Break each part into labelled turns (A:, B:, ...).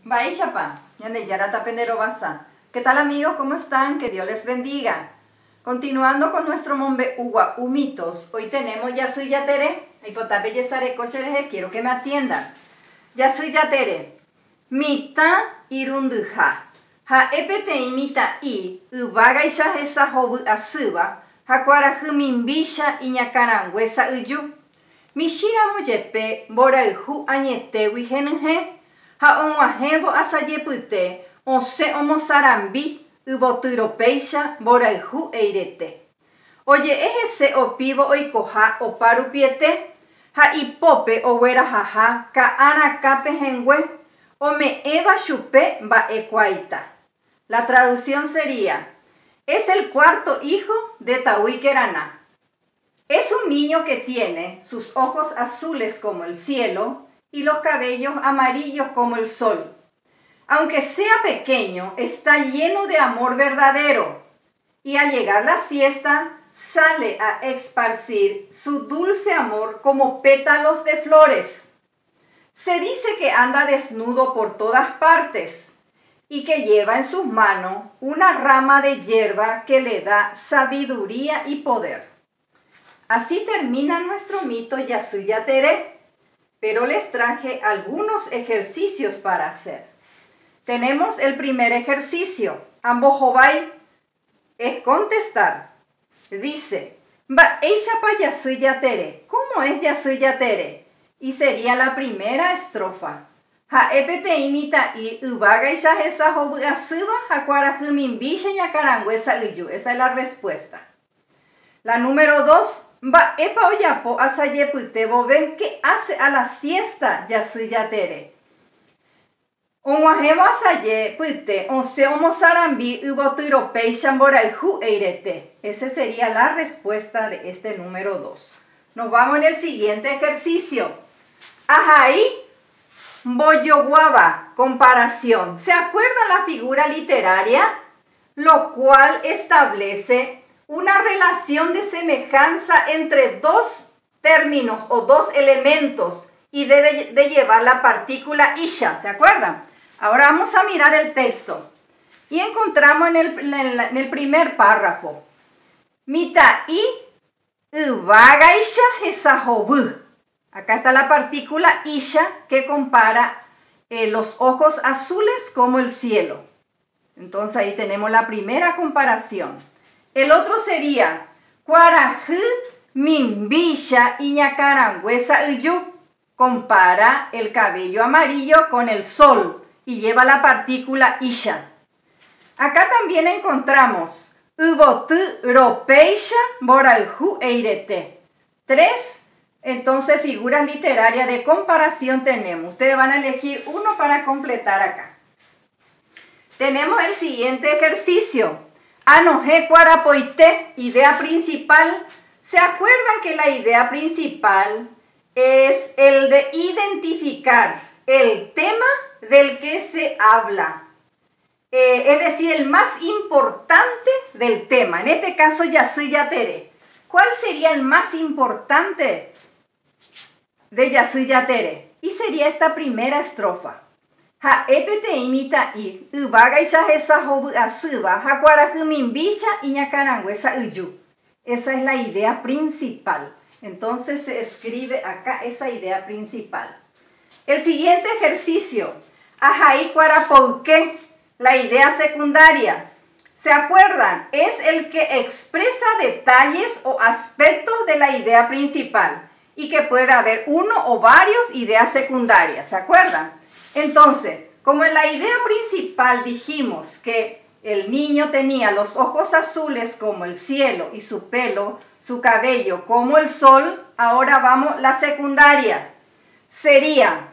A: Baishapa, Yandeyara Tapendero Basa. ¿Qué tal amigos? ¿Cómo están? Que Dios les bendiga. Continuando con nuestro Mombe Uwa Umitos, hoy tenemos Yasui Yatere. Hipotape Yesare Cochereje, quiero que me atiendan. Yasui Yatere. Mita irunduja. Ha epete imita i. Ubaga isha esa hobu asuba. Hakwara humimbisha iñakarangüesa uyu. Mishira moyepe bora uju añetewi genuje. Ha onguajembo asayepute. Ose omosarambi. Uboturopeisha bora uju eirete. Oye ese opivo oikoja oparupiete. Ha ipope owera jaja ka anakape hengüe. Ome eva chupe ba ecuaita. La traducción sería: es el cuarto hijo de Tahuiqueraná. Es un niño que tiene sus ojos azules como el cielo y los cabellos amarillos como el sol. Aunque sea pequeño, está lleno de amor verdadero. Y al llegar la siesta, sale a esparcir su dulce amor como pétalos de flores. Se dice que anda desnudo por todas partes y que lleva en sus manos una rama de hierba que le da sabiduría y poder. Así termina nuestro mito Yasui Yatere, pero les traje algunos ejercicios para hacer. Tenemos el primer ejercicio, Ambojobai, es contestar. Dice, ba eishapa Yasui Yatere. ¿Cómo es Yasui Yatere? Y sería la primera estrofa. Ha epete imita i ubaga isha esa hobu asuba hakwara humimbisha ñakarangüesa uyu. Esa es la respuesta. La número 2. Ba epa oyapo asayepute bobe. ¿Qué hace a la siesta Yasui Yatere? Onguajebo asayepute onse omosarambi uboturopeisha boraihu eirete. Esa sería la respuesta de este número 2. Nos vamos en el siguiente ejercicio. Ajaí, boyoguaba, comparación. ¿Se acuerdan la figura literaria? Lo cual establece una relación de semejanza entre dos términos o dos elementos y debe de llevar la partícula isha. ¿Se acuerdan? Ahora vamos a mirar el texto y encontramos en el primer párrafo. Mita i ubaga isha esahobu. Acá está la partícula isha que compara los ojos azules como el cielo. Entonces ahí tenemos la primera comparación. El otro sería Cuaraju mimbisha iñakarangüesa uyu. Compara el cabello amarillo con el sol y lleva la partícula isha. Acá también encontramos Ubotu ropeisha borauju eirete. 3. Entonces, figuras literarias de comparación tenemos. Ustedes van a elegir uno para completar acá. Tenemos el siguiente ejercicio. Anoje cuarapoite, idea principal. ¿Se acuerdan que la idea principal es el de identificar el tema del que se habla? Es decir, el más importante del tema. En este caso, Yasui Yatere. ¿Cuál sería el más importante de Yasui Yatere? Y sería esta primera estrofa. Ha epete imita i ubaga isha esa hobu asuba hakwara humimbisha iñakarangüesa uyu. Esa es la idea principal. Entonces se escribe acá esa idea principal. El siguiente ejercicio. Ajai cuarapouque, la idea secundaria. ¿Se acuerdan? Es el que expresa detalles o aspectos de la idea principal y que puede haber uno o varios ideas secundarias. ¿Se acuerdan? Entonces, como en la idea principal dijimos que el niño tenía los ojos azules como el cielo y su pelo, su cabello como el sol, ahora vamos la secundaria. Sería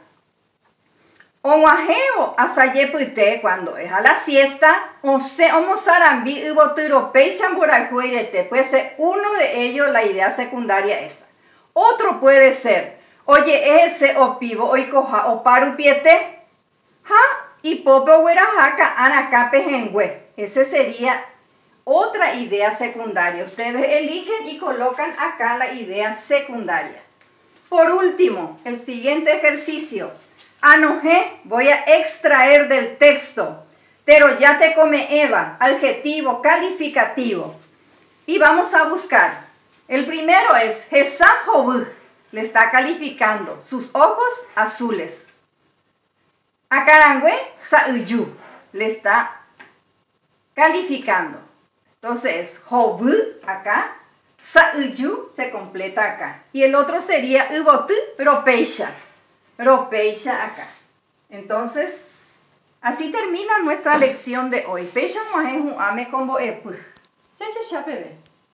A: Onguajeo asayepute, cuando es a la siesta, onse omosarambi uboturopeishan boraihu eirete. Puede ser uno de ellos la idea secundaria esa. Otro puede ser, oye ese opivo oikoja oparupiete. Ha ipope werajaka anakape hengüe. Ese sería otra idea secundaria. Ustedes eligen y colocan acá la idea secundaria. Por último, el siguiente ejercicio. Anoje, voy a extraer del texto. Pero ya te come Eva, adjetivo calificativo. Y vamos a buscar. El primero es Hesahobu, le está calificando sus ojos azules. Akarangüe Sauyu, le está calificando. Entonces, Hobu acá, Sauyu se completa acá. Y el otro sería Ubotu, Ropeisha. Ropeisha acá. Entonces, así termina nuestra lección de hoy. Pecho no es un ame combo epu. Ya, bebé.